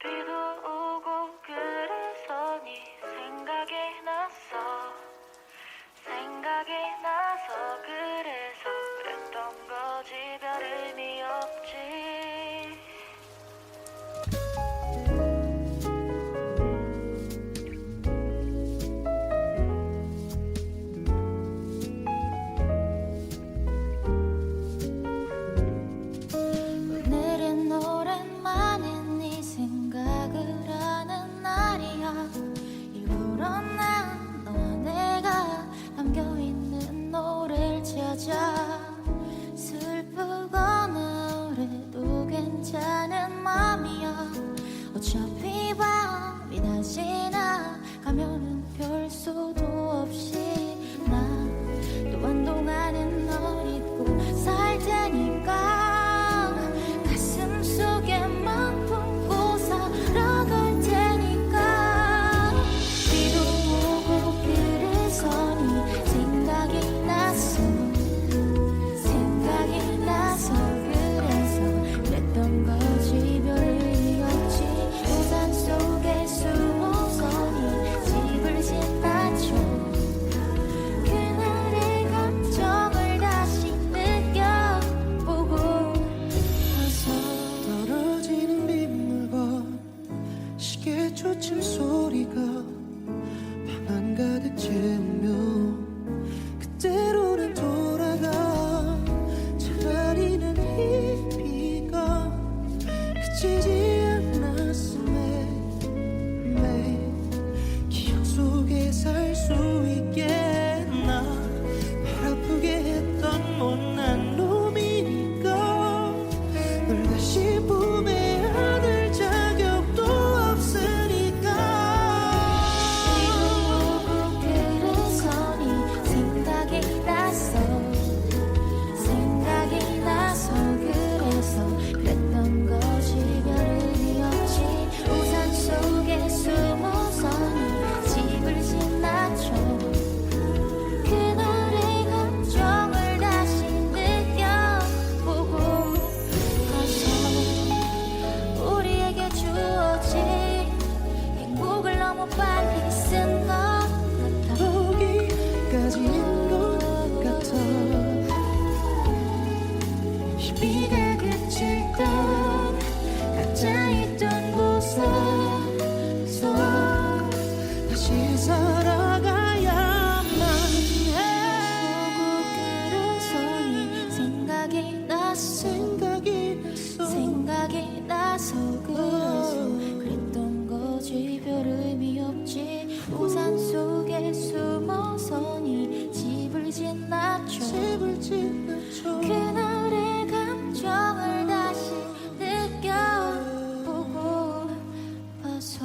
비도 오고 그래서 네 생각이 나서 그래서 그랬던 거지 별 의미 없지. 오늘은 오랜만에 네 생각을 하는 날이야. 일부러 난 너와 내가 담겨있는 노래를 찾아. 슬프거나 그래도 괜찮은 맘이야. 어차피 밤이 다시 나가면은 별 수도 없이 나 또 한동안은 널 잊고 살 테니까. 가슴 속에만 품고 살아갈 테니까. 비도 오고 그래서 네 생각이 나서 그래서 그랬던 거지 별 의미 없지. 우산 속에 숨어서 네 집을 지나쳐. 그날의 감정을 다시 느껴보고 나서 떨어지는 빗물과 시계 초침 소리가 방 한가득 채우며 그때로는 돌아가. 차라리 난 이 비가 그치지 않았음에 매 기억 속에 살 수 있겠나. 발 아프게 했던 못난 놈이니까 널 다시 품에 안을 자격도 없으니까. 비도 오고 그래서 네 생각이 나서 그래서 그랬던 거지 별 의미 없지. 우산 속에 숨어서 네 집을 지나쳐. 그날의 감정을 다시 느껴보고 가서 우리에게 주어진 행복을 너무 빨리 쓴 것 같아. 거기까지인 것 같아. 이 비가 그칠 땐 각자 있던 곳에서 다시 살아가야만 해. 그래서 네 생각이 나서 그래서 그랬던 거지 별 의미 없지. 우산 속에 숨어서 네 집을 지나쳐. 그날의 감정을 다시 느껴보고 봐서.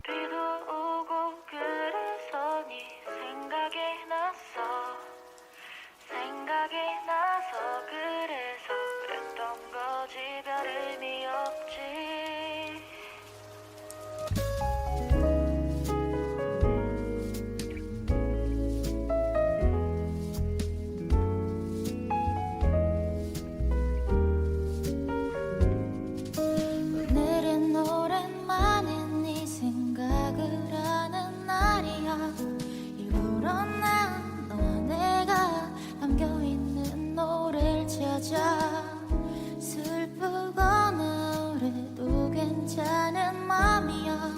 비도 오고 그래서 네 생각이 나서 그래서 그랬던 거지 별 의미 없지. 오늘은 오랜만에 네 생각을 하는 날이야. 일부러 난 너와 내가 담겨있는 노래를 찾아. 슬프거나 그래도 괜찮은 맘이야.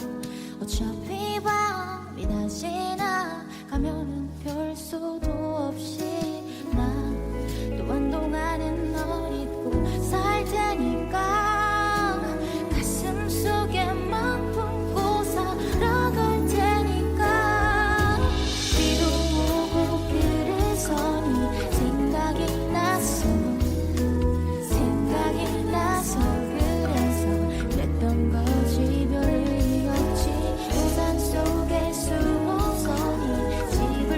어차피 밤이 다시 나가면은 별 수도 없이 나 또 한동안은 널 잊고 살 테니까. 가슴 속에만 품고 살아갈 테니까. 비도 오고 그래서 네 생각이 나서 그래서 그랬던 거지 별 의미 없지. 우산 속에 숨어서 네 집을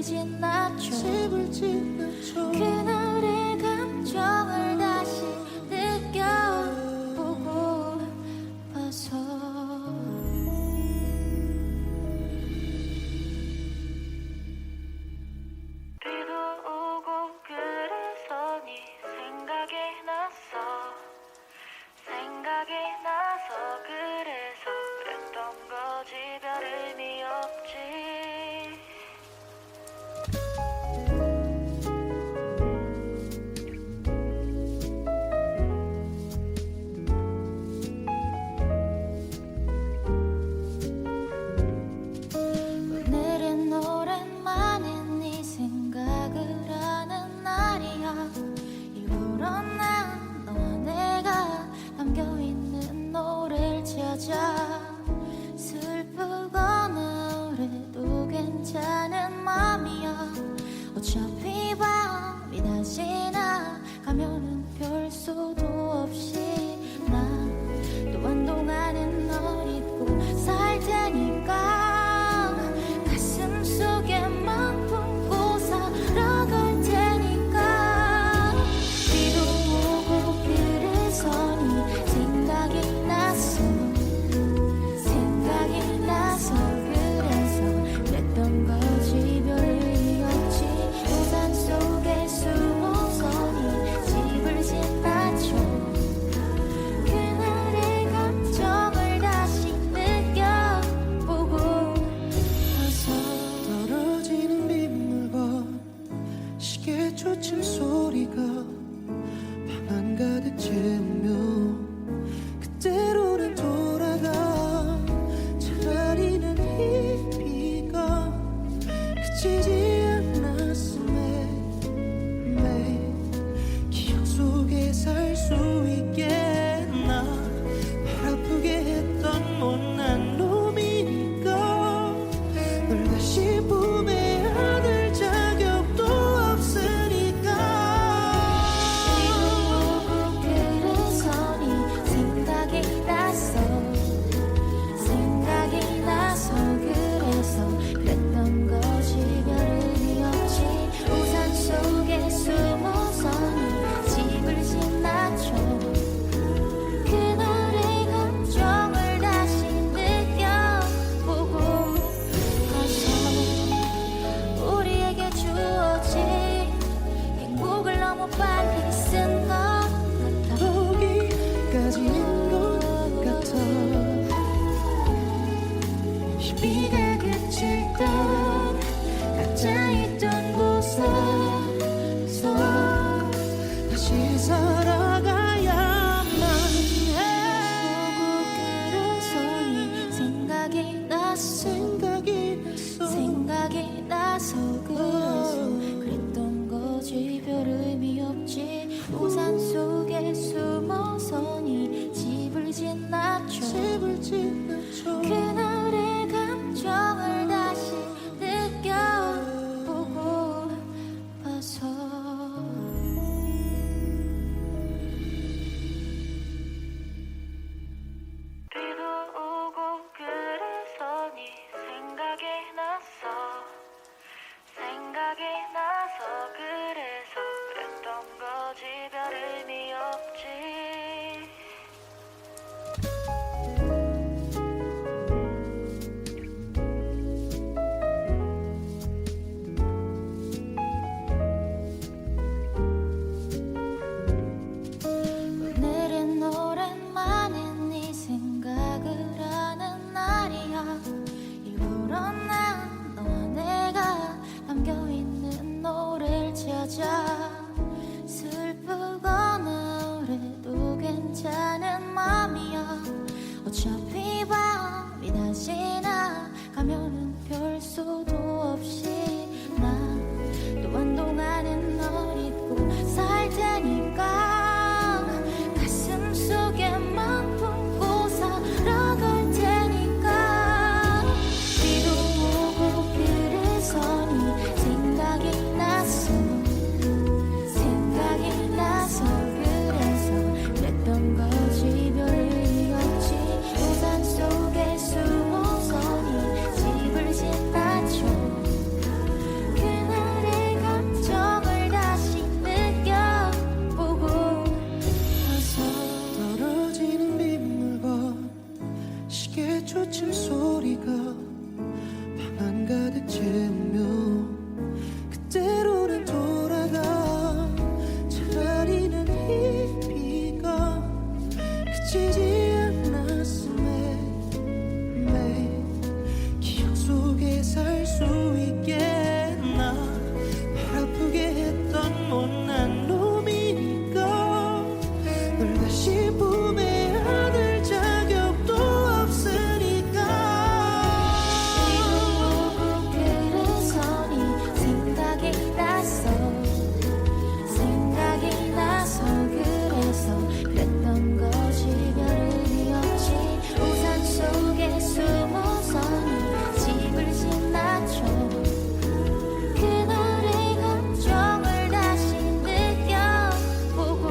지나쳐 집을 지나쳐 그날의 감정을 다시 느껴보고 봐서 비도 오고 그래서 네 생각이 났어 생각이 나서 그래서 그랬던 거지 별 의미 없지 오늘은 오랜만에 네 생각을 하는 날이야 일부러 난 너와 내가 담겨있는 노래를 찾아 슬프거나 그래도 괜찮은 맘이야 어차피 밤이 다시 나가면은 별 수도 없이 난 또 한동안은 널 잊고 살 테니까 가슴 속에만 품고 살아갈 테니까 비도 오고 그래서 네 생각이 났어 생각이 나서 그래서 그랬던 거지 별 의미 없지 우산 속에 숨어서 네 집을 지나쳐 그날의 감정을 다시 느껴보고 봐서 떨어지는 빗물과 시계 초침 소리가 방 한가득 채우며 그때로는 돌아가 차라리 난 이 비가 그치지 않았음에 기억 속에 살 수 있겠나 널 아프게 했던 못난 놈이니까 널 다시 품에 안을 자격도 없으니까 비도 오고 그래서 네 생각이 났어 생각이 나서 그래서 그랬던 거지 별 의미 없지 우산 속에 숨어서 네 집을 지나쳐 그날의 감정을 다시 느껴보고 가서 우리에게 주어진 행복을 너무 빨리 쓴 것 같아 거기까지인 것 같아 이 비가 그칠 땐 각자 있던 곳에서 다시 살아가야만 해 그래서 네 생각이 났어 생각이 나서 그래서 그랬던 거지 별 의미 없지 우산 속에 숨어서 네 집을 지나쳐 그날의 감정을 다시 느껴보고 봐서 비도 오고 그래서 네 생각이 났어 생각이 나서 그래서 그랬던 거지 별 의미 없지 오늘은 오랜만에 네 생각을 하는 날이야 일부러 난 너와 내가 담겨있는 노래를 찾아 슬프거나 그래도 괜찮은 맘이야 어차피 밤이 다시 나가면은 별 수도 없이 난 또 한동안은 널 잊고 살 테니까 가슴 속에만 품고 살아갈 테니까 비도 오고 그래서 네 생각이 났어 생각이 나서 그래서 그랬던 거지 별 의미 없지 우산 속에 숨어서 네 집을 했던 못난 놈이니까 널 다시 품에 안을 자격도 없으니까 오고 그래서 네 생각이 나서 그래서 그랬던 거지 별 의미 없지 우산 속에 숨어서 네 집을 지나쳐 그날의 감정을 다시 느껴보고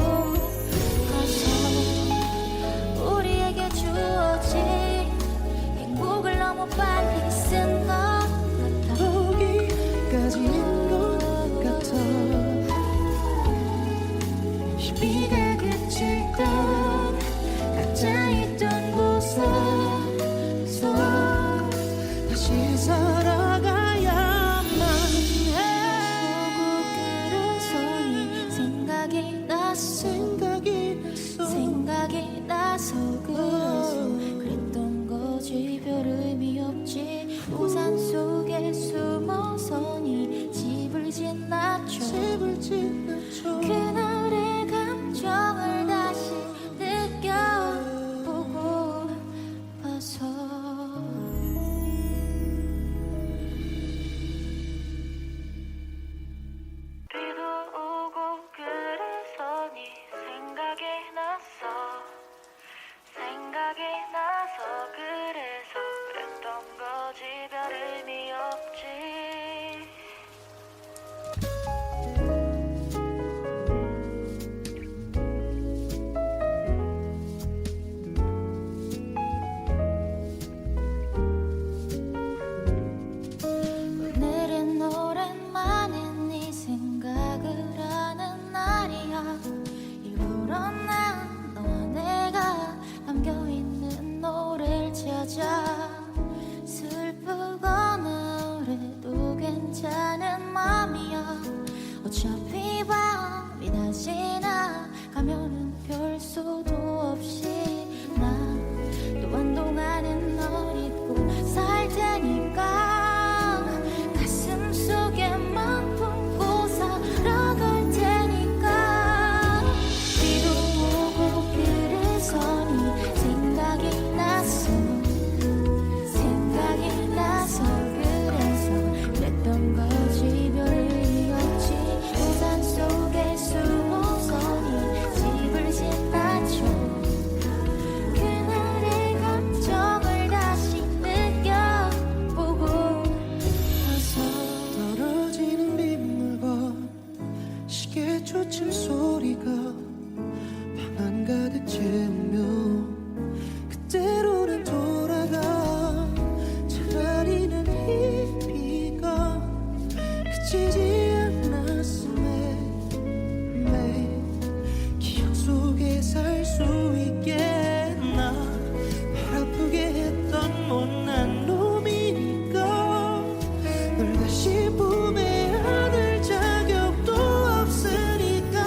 가서 우리에게 주어진 행복을 너무 빨리 쓴 것 같아 거기까지인 것 같아 비가 그칠 땐 각자 있던 곳에서 다시 살아가야만 해 오고 그래서 네 생각이 나서 그래서 그랬던 거지 별 의미 없지 우산 속에 숨어서 네 집을 지나쳐 그날의 감정을 다시 느껴보고 봐서 비도 오고 그래서 네 생각이 나서 그래서 그랬던 거지 별 의미 없지 오늘은 오랜만에 네 생각을 하는 날이야 일부러 난 너와 내가 담겨있는 노래를 찾아 슬프거나 그래도 괜찮은 맘이야 어차피 밤이 다시 나가면은 별 수도 없이 난 또 한동안은 널 잊고 살 테니까 가슴 속에만 품고 살아갈 테니까 비도 오고 그래서 네 생각이 나서 그래서 그랬던 거지 별 의미 없지 우산 속에 숨어서 네 집을 지나쳐 그날의 감정을 다시 느껴보고 가서 떨어지는 빗물과 시계 초침 소리가 방 한가득 채우며 그때로는 돌아가 차라리 난 이 비가 그치지 않았음에 내 기억 속에 살 수 있겠나 널 아프게 했던 못난 놈이니까 널 다시 품에 안을 자격도 없으니까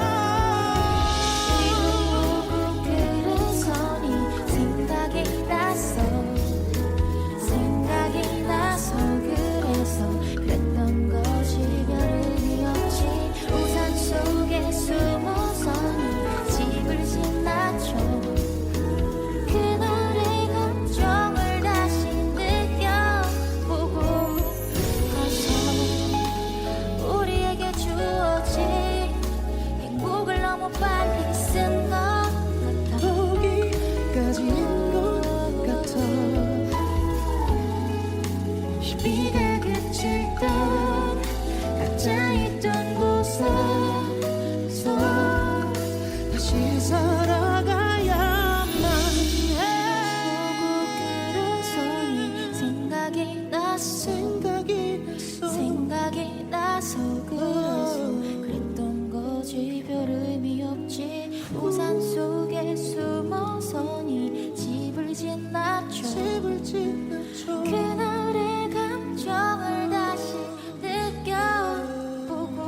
오고 그래서 네 생각이 나서 그래서 그랬던 거지 별 의미 없지 우산 속에 숨어서 네 집을 지나쳐 그날의 감정을 다시 느껴보고 가서 우리에게 주어진 행복을 너무 빨리 쓴 것 같아 거기까지인 것 같아 비가 그칠 땐 각자 있던 곳에서 다시 살아가야만 해 오고 그래서 네 생각이 나서 그래서 그랬던 거지 별 의미 없지 우산 속에 숨어서 네 집을 지나쳐 그날의 감정을 다시 느껴보고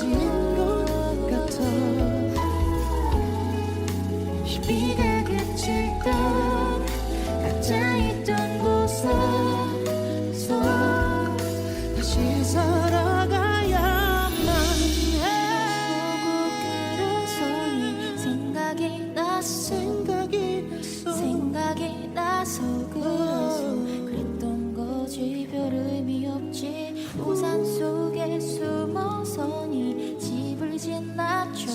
가진 것 같아. 비가 그칠 땐 각자 있던 곳에 다시 살아가야만 해. 그래서니 생각이 났어. 생각이 나서 그랬던 거지. 별 의미 없지. 우산 속에 숨어서니 집을 지나쳐.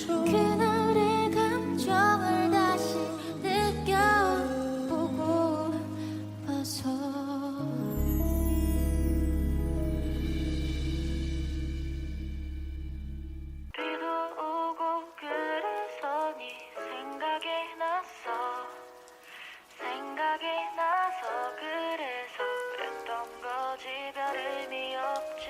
그날의 감정을 다시 느껴보고 봐서. 비도 오고 그래서 네 생각이 났어. 생각이 나서 그래서 그랬던 거지. 별 의미 없지.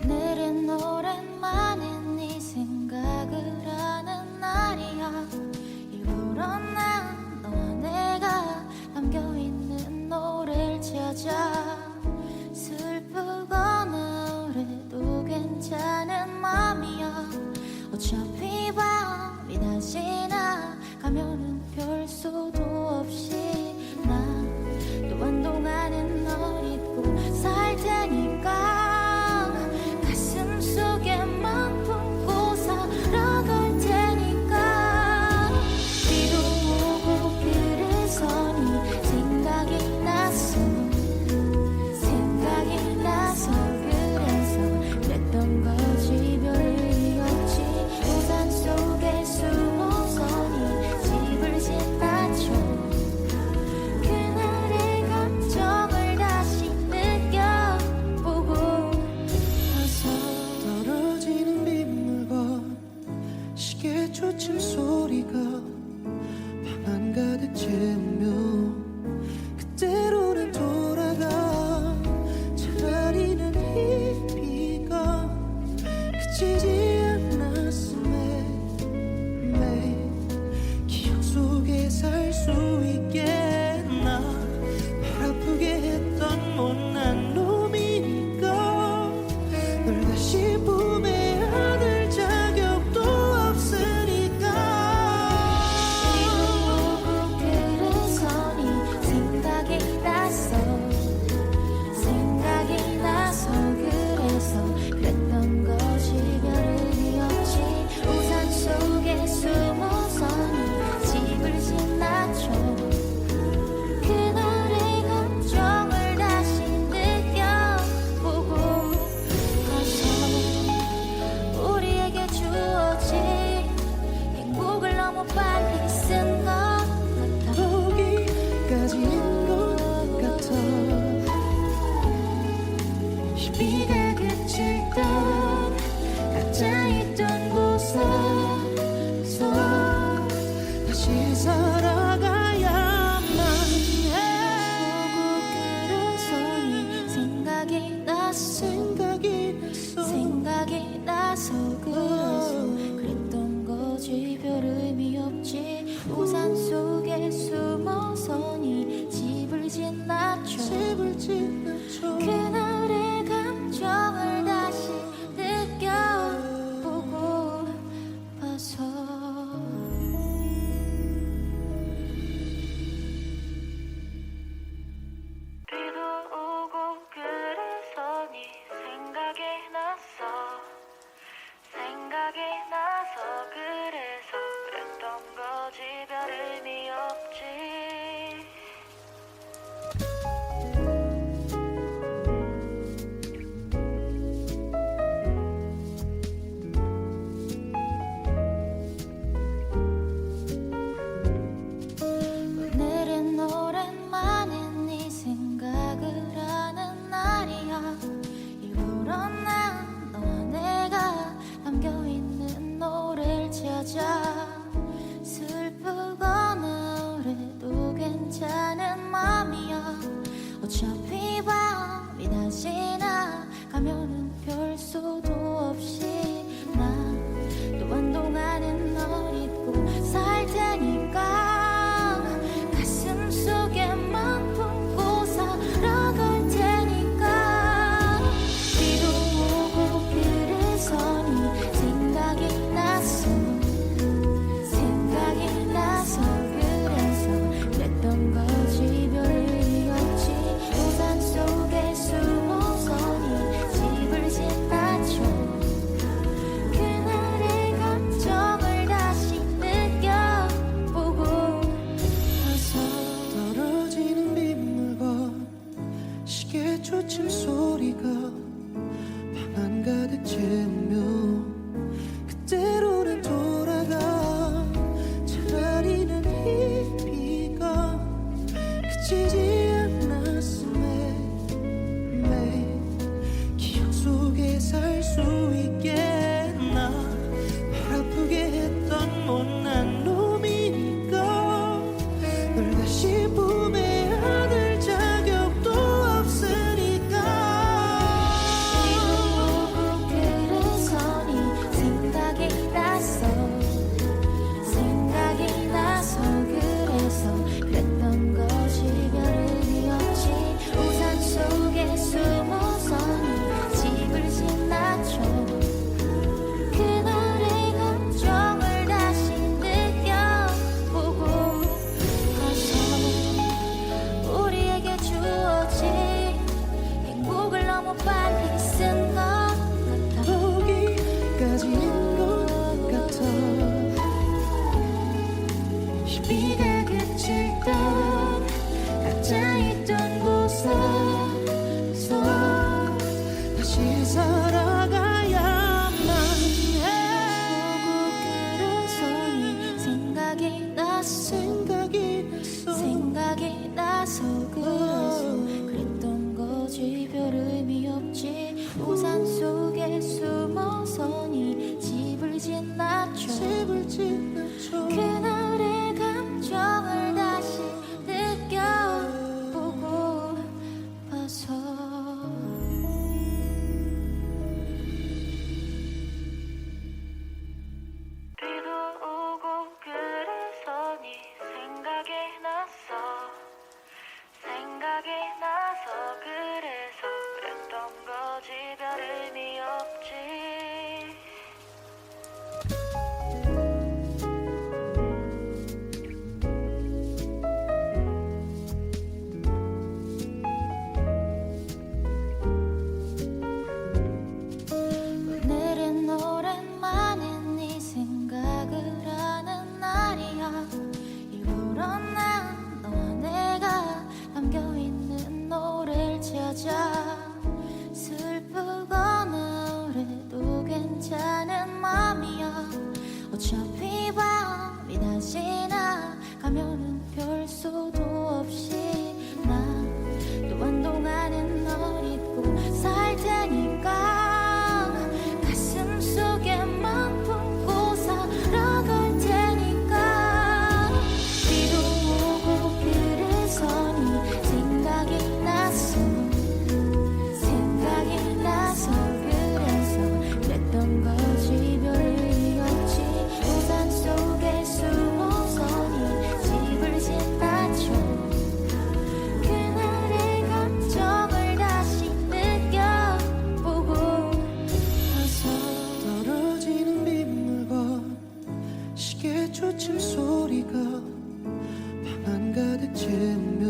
오늘은 오랜만에 네 생각을 하는 날이야. 일부러 난 너와 내가 담겨있는 노래를 찾아. 슬프거나 그래도 괜찮은 맘이야. 어차피 밤이 다시 나가면은 별 수도 없이 난 또 한동안은 널 잊고 살 테니까. 가슴 속에만 품고 살아갈 테니까. 비도 오고 그래서 네 생각이 났어. 생각이 나서 그래서 그랬던 거지. 별 의미 없지. 우산 속에 숨어서 네 집을 지나쳐. 그날의 감정을 다시 느껴보고 봐서. 떨어지는 빗물과 시계 초침 소리가 방 한가득 채우며 그때로는 돌아가. 차라리 난 이 비가 그치지 않았음에 기억 속에 살 수 있겠나. 발 아프게 했던 못난 놈이니까 널 다시 품에 안을 자격도 없으니까. 그래서 네 생각이 났어. 생각이 나서 그래서 그랬던 거지. 별 의미 없지. 우산 속에 숨어서 네 집을 지나쳐. 그날의 감정을 다시 느껴보고 가서. 우리에게 주어진 행복을 너무 빨리 쓴 것 같아. 거기까지인 것 같아. 비가 그칠 땐 각자 있던 곳에 다시 살아가야만 해. 그래서 네 생각이 났어. 생각이 나서 그랬던 거지. 별 의미 없지. 우산 속에 숨어서 네 집을 지나쳐. 그날의 감정을 다시 느껴보고 봐서. 비도 오고 그래서 네 생각이 났어. 생각이 나서 그래서 그랬던 거지. 별 의미 없지. 오늘은 오랜만에 네 생각을 하는 날이야. 일부러 난 너와 내가 담겨있는 노래를 찾아. 슬프거나 그래도 괜찮은 맘이야. 어차피 밤이 다시 나가면은 별 수도 없이 가면은 별 수도 없이 난 또 한동안은 널 잊고 살 테니까 가슴 속에만 품고 살아갈 테니까 비도 오고 그래서 네 생각이 나서 그래서 그랬던 거지 별 의미 없지 우산 속에 숨어서 네 집을 지나쳐 그날의 감정을 다시 느껴보고 와서 떨어지는 빗물과 시계 초침 소리가 방 한가득 채우며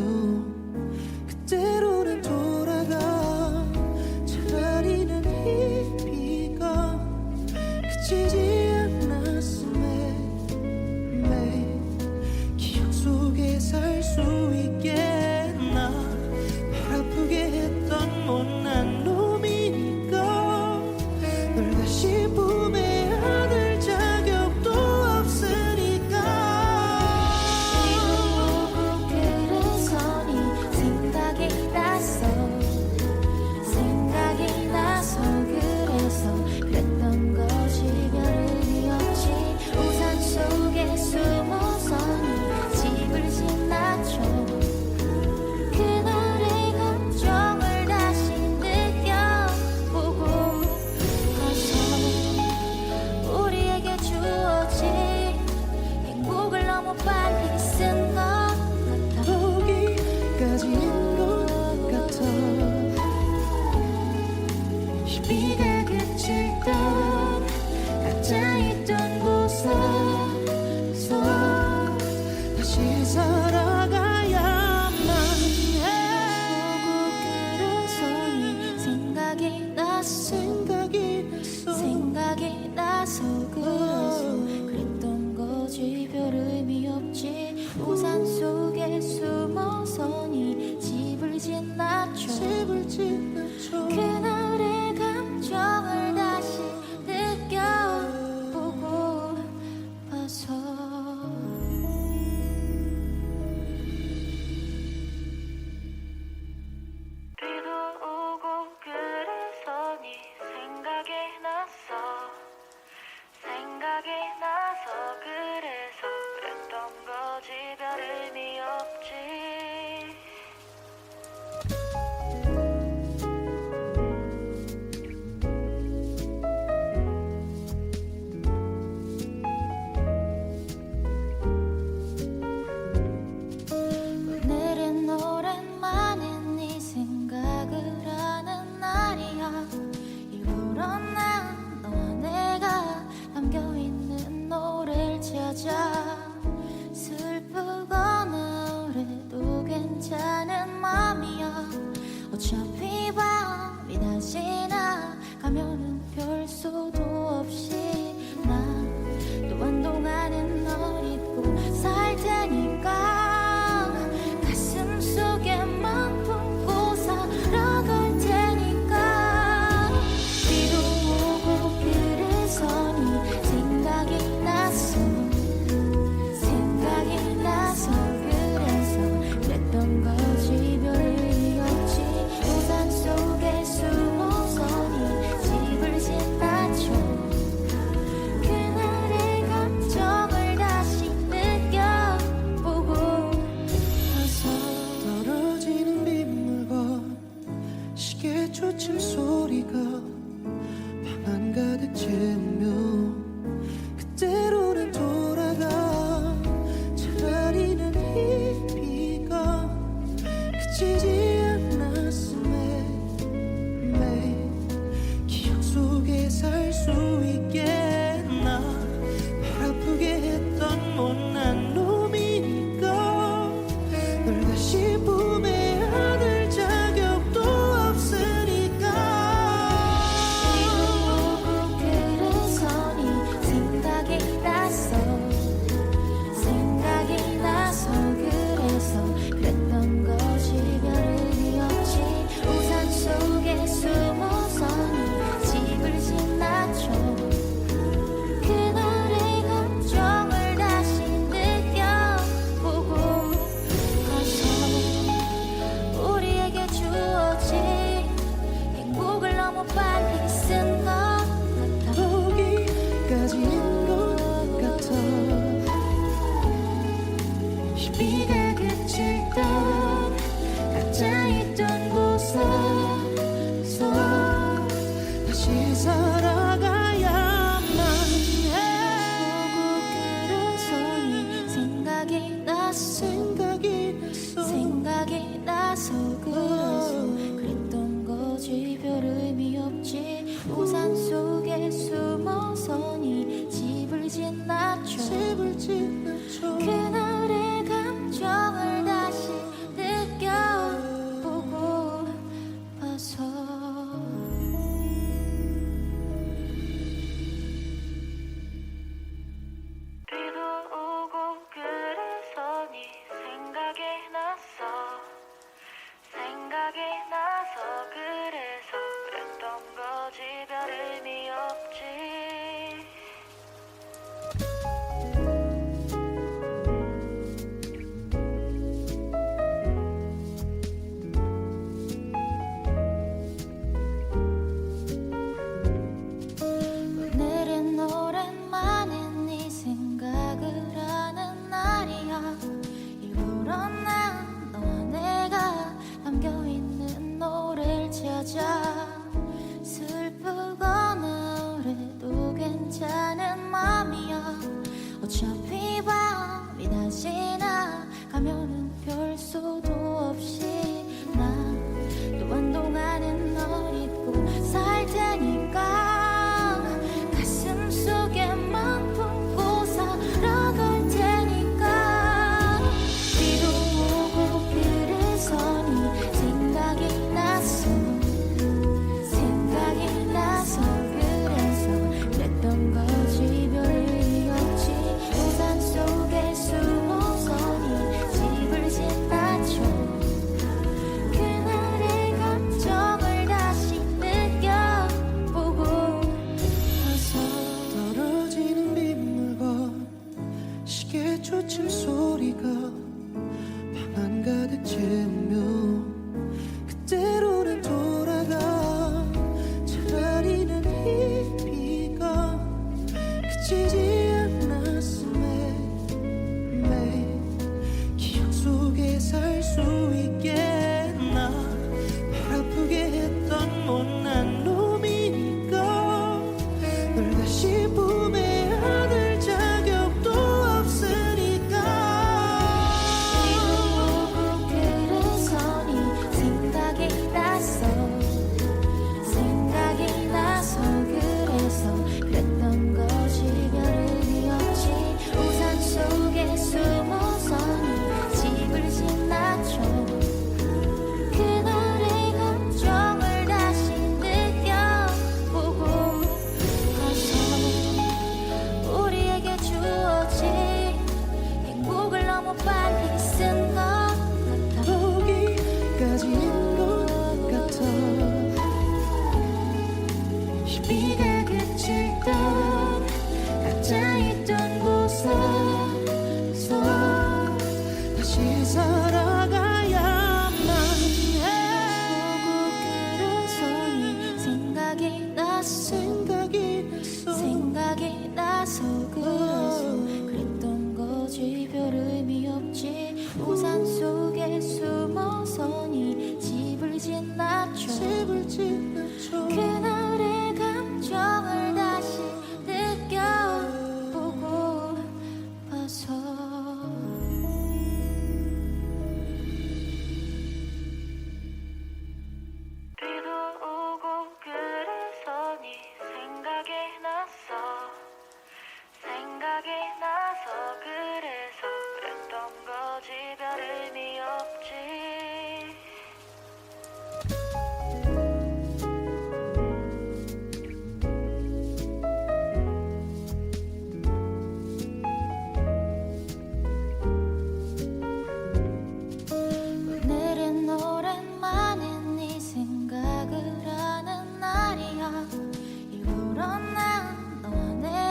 그때로는 돌아가 차라리 난 이 비가 그치지 않았음에 매 기억 속에 살 수 있게 나 발 아프게 했던 못난 놈이니까 널 다시 품에 안을 자격도 없으니까 오고 그래서 네 생각이 나서 그래서 그랬던 거지 별 의미 없지 우산 속에 숨어서 네 집을 지나쳐 그날의 감정을 다시 느껴보고 와서 우리에게 주어진 행복을 너무 빨리 쓴 것 같아 거기까지인 것 같아 이 비가 그칠 땐 각자 있던 곳에서 다시 살아가야만 해 오고 그래서 네 생각이 나서 그래서 그랬던 거지 별 의미 없지 우산 속에 숨어서 네 집을 지나쳐 그날의 감정을 다시 느껴보고 봐서 비도 오고 그래서 네 생각이 나서 그래서 그랬던 거지 별 의미 없지 괜찮은 맘이야. 어차피 밤이 다시 나가면은 별 수도 없이 난 또 한동안은 널 잊고 살 테니까 가슴 속에만 품고 살아갈 테니까 비도 오고 그래서 네 생각이 나서 그래서 그랬던 거지 별 의미 없지. 우산 속에 숨어서 네 집을 지나쳐 그날의 감정을 다시 느껴보고 나서 떨어지는 빗물과 시계 초침 소리가 방 한가득 채우며 그때로는 돌아가. 차라리 난 이 비가 그치지 않았음에 매일 기억 속에 살 수 있겠나. 널 아프게 했던 못난 놈이니까 널 다시 품에 안을 자격도 없으니까. 오고 그래서 네 생각이 나서 그래서 그랬던 거지 별 의미 없지. 우산 속에 숨어서 네 집을 지나쳐 그날의 감정을 다시 느껴보고 나서 우리에게 주어진 행복을 너무 빨리 쓴 것 같아. 거기까지인 것 같아. 이 비가 그칠 땐 각자 있던 곳에서 다시 살아가야만 해. 오고 그래서 네 생각이 나서 그래서 그랬던 거지 별 의미 없지. 우산 속에 숨어서 네 집을 지나쳐 그날의 감정을 다시 느껴보고 봐서 비도 오고 그래서 네 생각이 나서 그래서 그랬던 거지 별 의미 없지. 오늘은 오랜만에 네 생각을 하는 날이야. 일부러 난 너와 내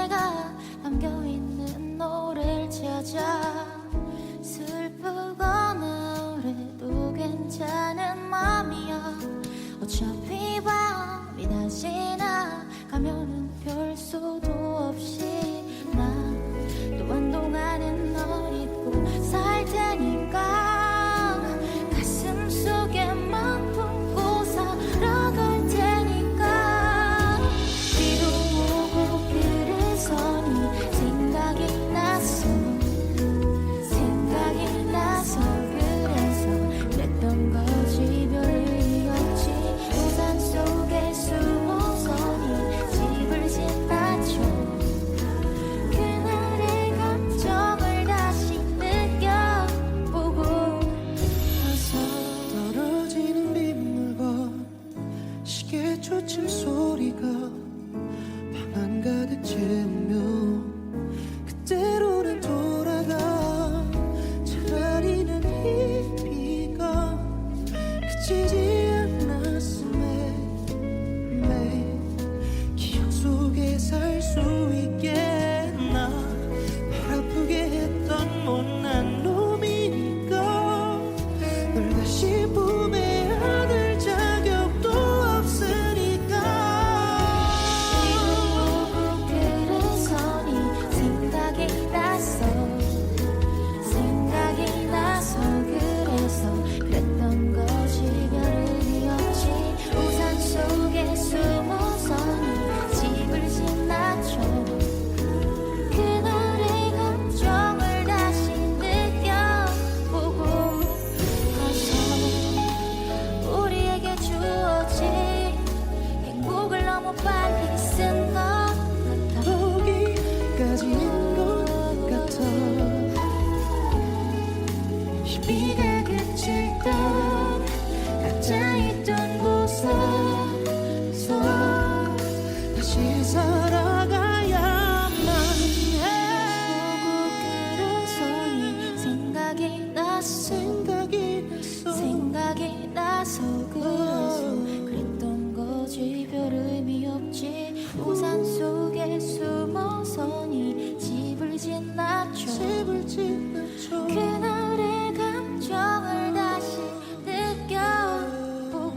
집을 짓는 그날의 감정을 다시 느껴보고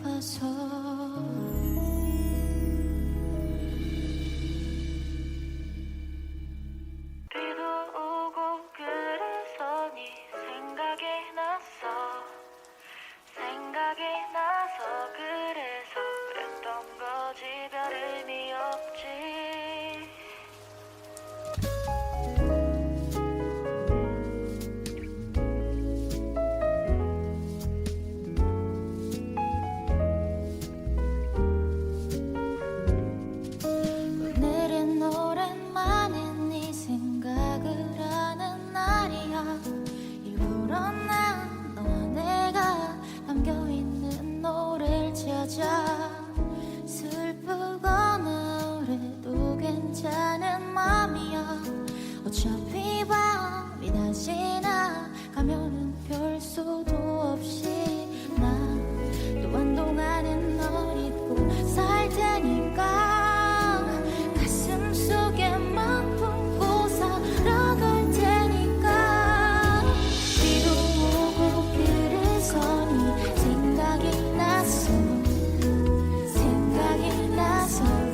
봐서 비도 오고 그래서 네 생각이 나서 그래서 그랬던 거지 별 의미 없지. 오늘은 오랜만에 네 생각을 하는 날이야. 일부러 난 너와 내가 담겨있는 노래를 찾아 슬프거나 그래도 괜찮은 맘이야. 어차피 밤이 다시 나가면은 별 수도 없이 난 또 한동안은 널 잊고 살 테니까 가슴 속에만 품고 살아갈 테니까 비도 오고 그래서 네 생각이 나서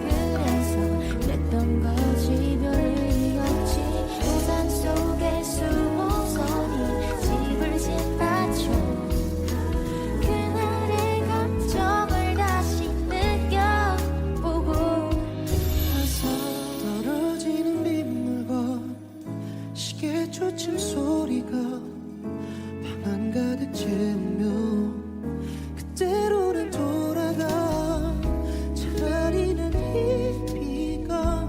그래서 그랬던 거지 별 의미 없지. 우산 속에 숨어서 네 집을 지나쳐 그날의 감정을 다시 느껴보고 봐서 떨어지는 빗물과 시계 초침 소리가 방 한가득 채우며 그때로는 돌아가. 차라리 난 이 비가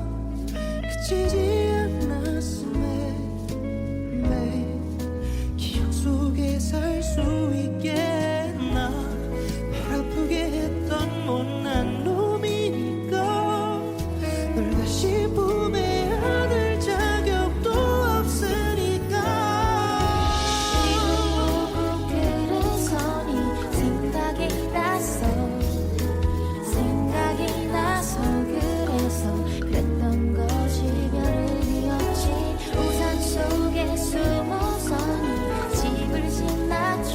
그치지 않았음에 기억 속에 살 수 있겠나. 널 아프게 했던 못난 놈이니까 널 다시 품에 안을 자격도 없으니까. 비도 오고 그래서 네 생각이 나서 그래서 그랬던 거지 별 의미 없지. 우산 속에 숨어서 네 집을 지나쳐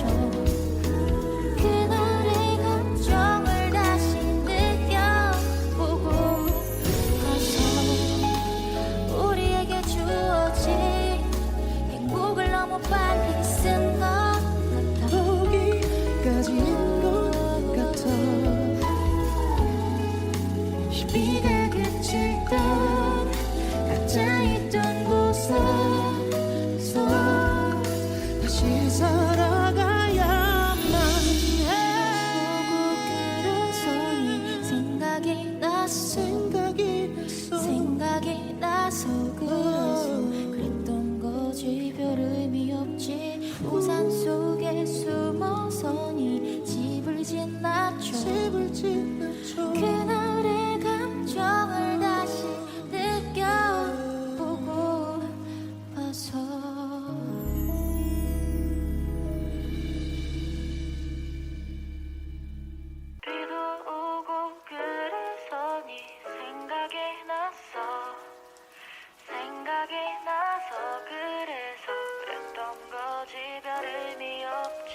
그날의 감정을 다시 느껴보고 봐서 우리에게 주어진 행복을 너무 빨리 쓴 것 같아. 거기까지인 것 같아. 이 비가 그칠 땐 각자 있던 곳에서 다시 살아가야만 해. 그래서 네 생각이 나서 그래서 그랬던 거지 별 의미 없지. 우산 속에 숨어서 네 집을 지나쳐 그날의 감정을 다시 느껴보고 봐서 비도 오고 그래서 네 생각이 나서 그래서 그랬던 거지 별 의미 없지.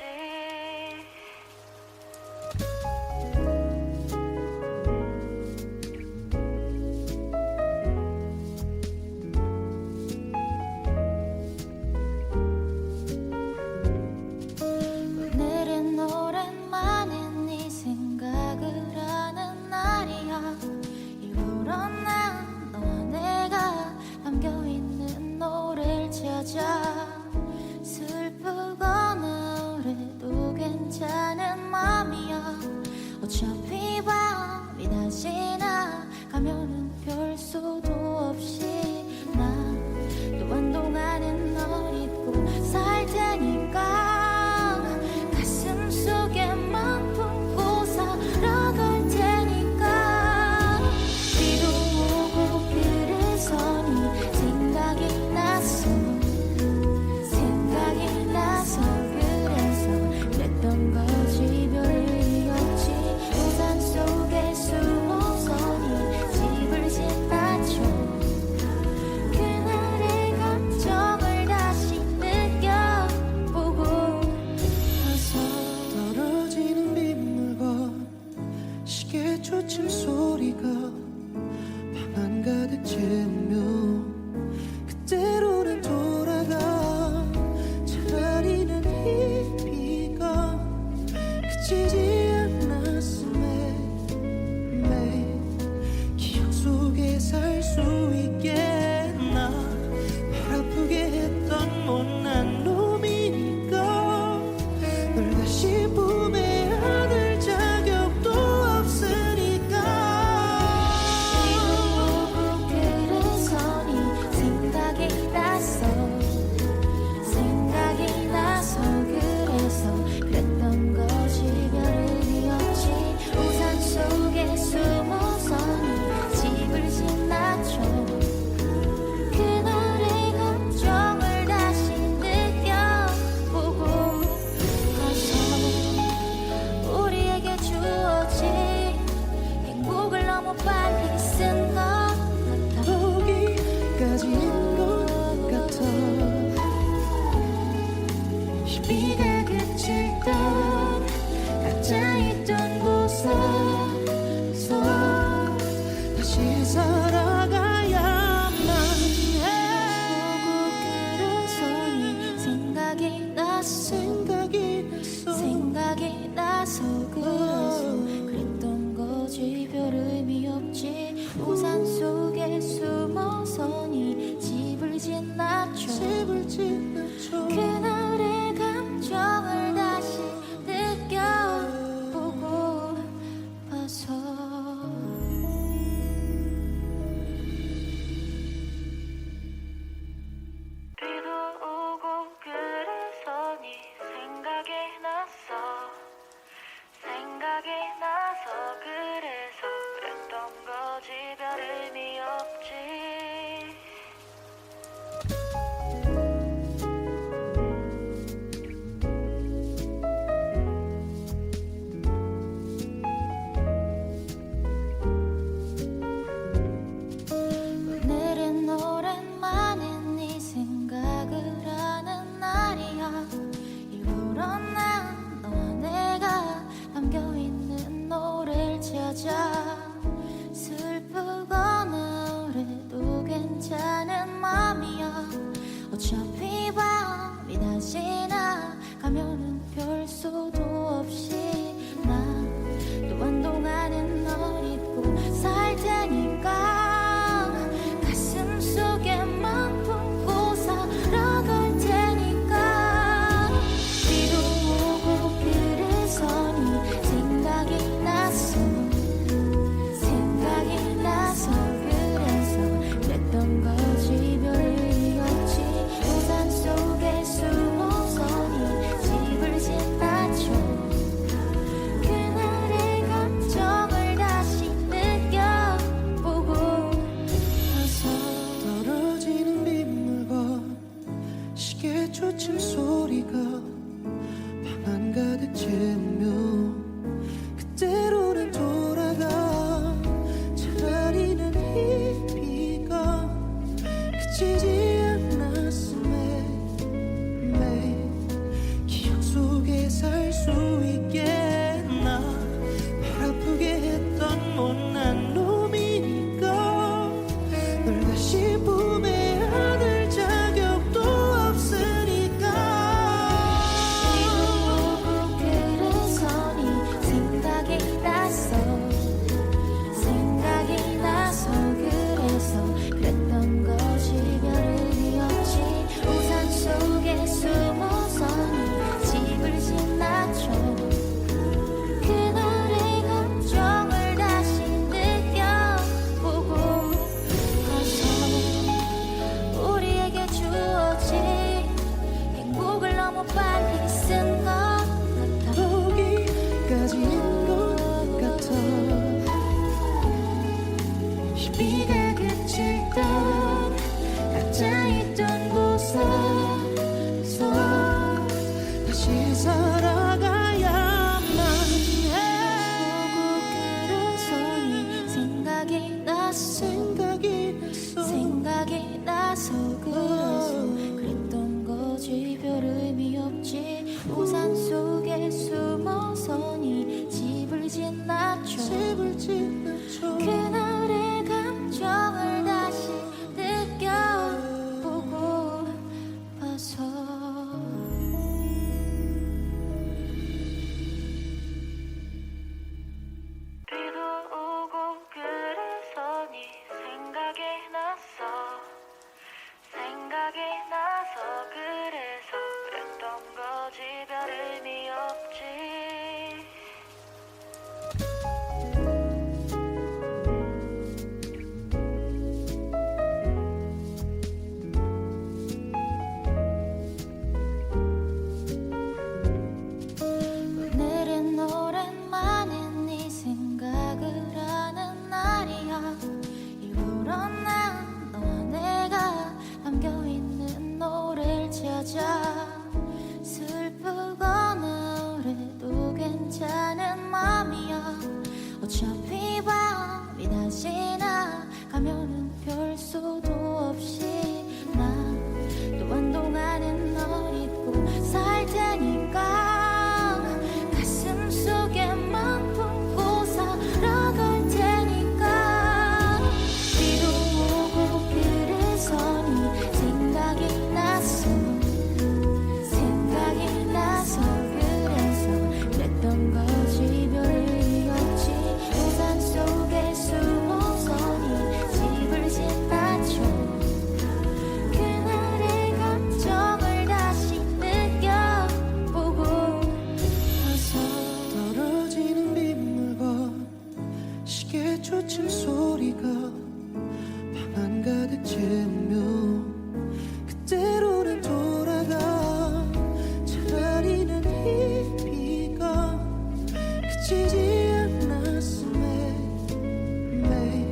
오늘은 오랜만에 네 생각을 하는 날이야. 일부러 난 너와 내가 담겨있는 노래를 찾아 슬프거나 그래도 괜찮은 맘이야. 어차피 밤이 다시 나가면은 별 수도 없이 난 또 한동안은 널 잊고 살 테니까 가슴 속에만 품고 살아갈 테니까 비도 오고 그래서 네 생각이 나서 그래서 그랬던 거지 별 의미 없지. 우산 속에 숨어서 네 집을 지나쳐 때쯤이면 그때로는 돌아가. 차라리 난 이 비가 그치지 않았음에 매일 기억 속에 살 수 있겠나. 널 아프게 했던 못난 놈이니까 널 다시 품에 안을 자격도 없으니까. 오고 그래서 네 생각이 나서 그래서 그랬던 거지. 별의미 없지. 우산 속에 숨어서 네 집을 지나쳐 그날의 감정을 다시 느껴보고 와서 우리에게 주어진 행복을 너무 빨리 쓴 것 같아. 거기까지인 것 같아. 이 비가 그칠 땐 각자 있던 곳에서 다시 살아가야만 해. 오고 그래서 네 생각이 나서 그래서 그랬던 거지. 별 의미 없지. 우산 속에 숨어서 네 집을 지나쳐 그날의 감정을 다시 느껴보고 봐서. 비도 오고 그래서 네 생각이 나서 그래서 그랬던 거지. 별 의미 없지. 오늘은 오랜만에 네 생각을 하는 날이야. 일부러 난 너와 내가 담겨있는 노래를 찾아. 슬프거나 그래도 괜찮은 맘이야. 어차피 밤이 다시 나가면은 별 수도 없이 난 또 한동안은 널 잊고 살 테니까. 가슴 속에만 품고 살아갈 테니까. 비도 오고 그래서 네 생각이 나서 그래서 그랬던 거지. 별 의미 없지. 우산 속에 숨어서 네 집을 지나쳐 그날의 감정을 다시 느껴보고 와서. 떨어지는 빗물과 시계 초침 소리가 방 한가득 채우면 그때로는 돌아가. 차라리 난 이 비가 그치지 않았음에 매일 기억 속에 살 수 있겠나. 널 아프게 했던 못난 놈이니까 널 다시 품에 안을 자격도 없으니까. 오고 그래서 네 생각이 나서 그래서 그랬던 거지. 별 의미 없지. 우산 속에 숨어서 네 집을 지나쳐 그날의 감정을 다시 느껴보고 와서 우리에게 주어진 행복을 너무 빨리 쓴 것 같아. 거기까지인 것 같아. 이 비가 그칠 땐 각자 있던 곳에서 다시 살아가야만 해. 오고 그래서 네 생각이 나서 그래서 그랬던 거지. 별 의미 없지. 우산 속에 숨어서 네 집을 지나쳐 그날의 감정을 다시 별 수도 없이 나 또 한동안은 널 잊고 살 테니까 가슴 속에만 품고 살아갈 테니까 비도 오고 그래서 네 생각이 나서 그래서 그랬던 거지 별 의미 없지 우산 속에 숨어서 네 집을 지나쳐 그날의 감정을 다시 느껴보고 와서 떨어지는 빗물과 시계 초침 소리가 방 한가득 채우며 그때로는 돌아가 차라리 난 이 비가 그치지 않았음에 매일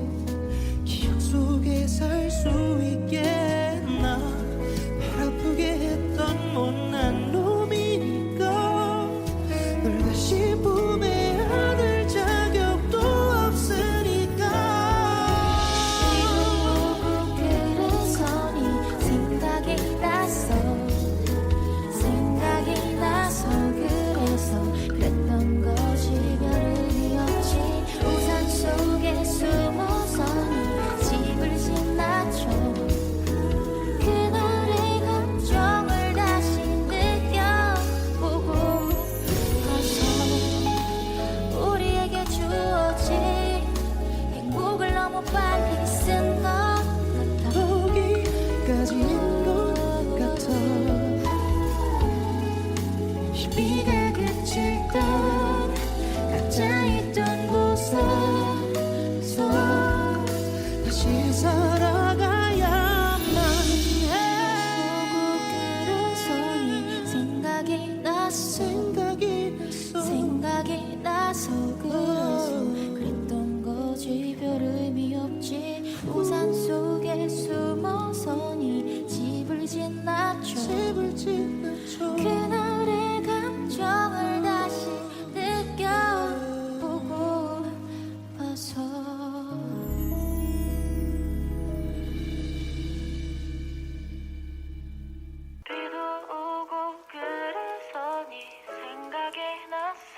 기억 속에 살 수 있겠나 발 아프게 했던 못난 놈이니까 널 다시 품에 안을 자격도 없으니까 오고 그래서 네 생각이 나서 그래서 그랬던 거지 별 의미 없지 우산 속에 숨어서 네 집을 지나쳐 그날의 감정을 다시 느껴보고 와서 우리에게 주어진 행복을 너무 빨리 쓴 것 같아 거기까지인 것 같아 이 비가 그칠 땐 각자 있던 곳에서 다시 살아가야만 해 그래서 네 생각이 나서 그래서 그랬던 거지 별 의미 없지 우산 속에 숨어서 네 집을 지나쳐 그날의 감정을 다시 느껴보고 봐서 비도 오고 그래서 네 생각이 나서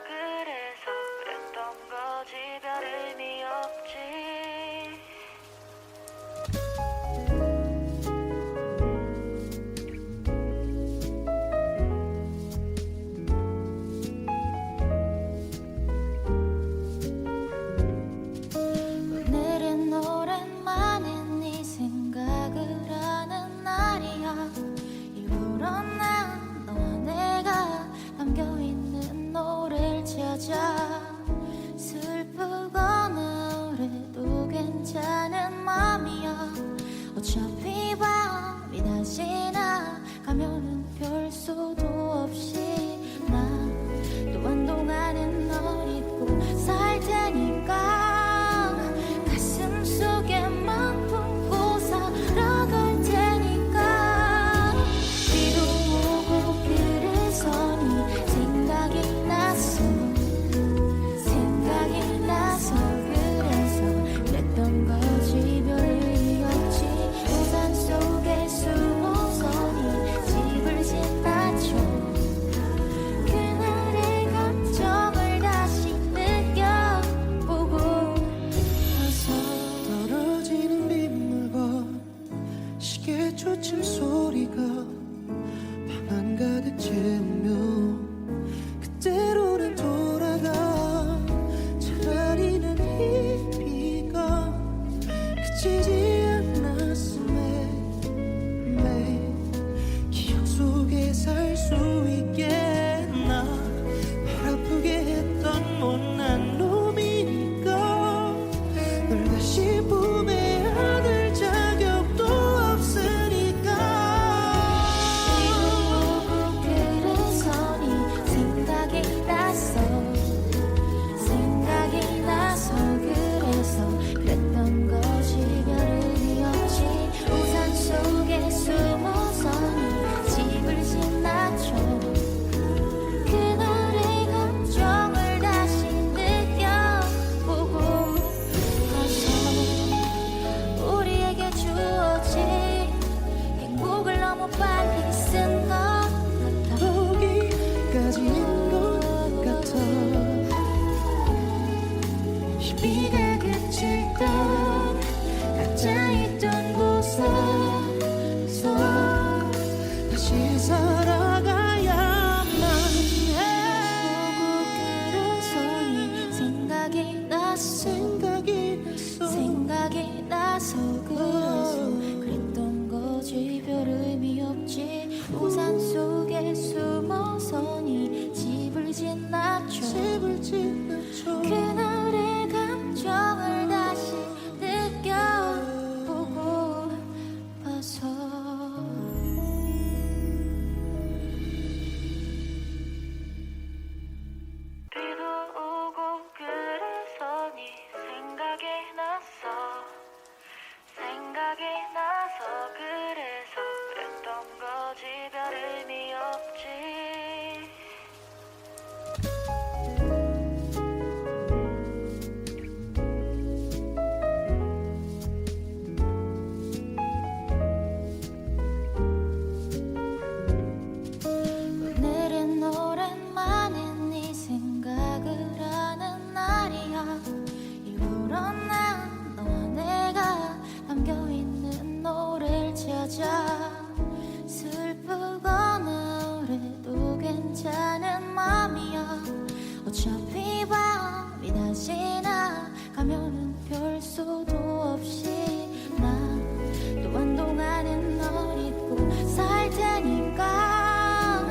그래서 그랬던 거지 별 의미 없지 오늘은 오랜만에 네 생각을 하는 날이야 일부러 난 너와 내가 담겨있는 노래를 찾아 슬프거나 그래도 괜찮은 맘이야 어차피 밤이 다시 나가면은 별 수도 없이 나 또 한동안은 널 잊고 살 테니까 가슴 속에만 품고 살아갈 테니까 비도 오고 그래서 네 생각이 나서 그래서 그랬던 거지 별 의미 없지 우산 속에 숨어서 네 집을 지나쳐 그날의 감정을 다시 느껴보고 와서 떨어지는 빗물과 시계 초침 소리가 방 한가득 채우며 그때로는 돌아가 차라리 난 이 비가 그치지 않았음에 매일 기억 속에 살 수 있겠나 발 아프게 했던 못난 놈이니까 널 다시 품에 안을 자격도 없으니까 오고 그래서 네 생각이 나서 그래서 그랬던 거지 별 의미 없지 우산 속에 숨어서 네 집을 지나쳐 그날의 감정을 다시 느껴보고 어차피 밤이 다시 나가면은 별 수도 없이 나 또 한동안은 널 잊고 살 테니까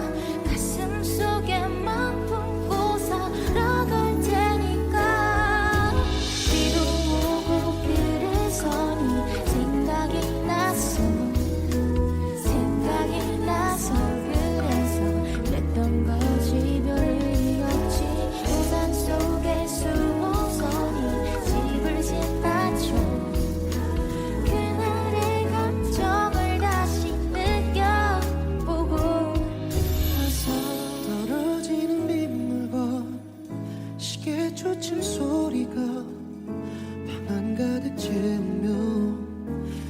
가슴 속에 맘 품고 살아갈 테니까 비도 오고 그래서 네 생각이 나서 그래서 그랬던 거지 별 의미 없지 우산 속에 숨어서 네 집을 지나쳐 그날의 감정을 다시 느껴보고 나서 떨어지는 빗물과 시계 초침 소리가 방 한가득 채우며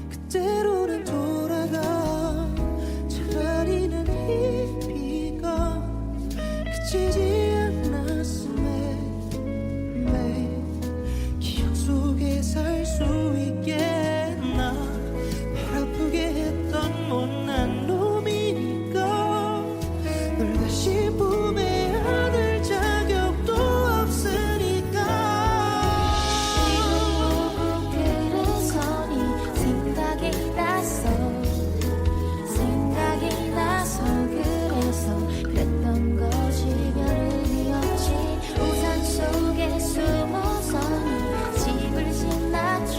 그때로는 돌아가 차라리 난 이 비가 그치지 않았음에 기억 속에 살 수 있겠나 발 아프게 했던 못난 놈이니까 널 다시 품에 안을 자격도 없으니까 오고 그래서 네 생각이 나서 그래서 그랬던 거지 별 의미 없지 우산 속에 숨어서 네 집을 지나쳐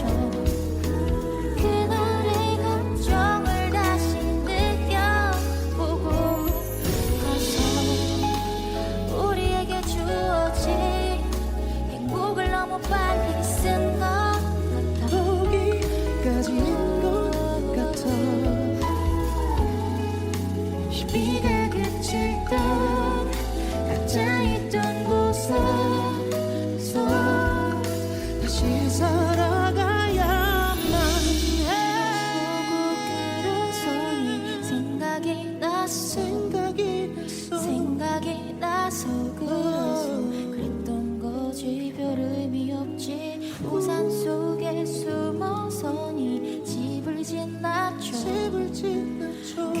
그날의 감정을 다시 느껴보고 가서 우리에게 주어진 행복을 너무 빨리 쓴 것 같아 거기까지인 것 같아 이 비가 그칠 땐 각자 있던 곳에서 다시 살아가야만 해 그래서 네 생각이 나서 그래서 그랬던 거지 별 의미 없지 우산 속에 숨어서 네 집을 지나쳐 집을 지나쳐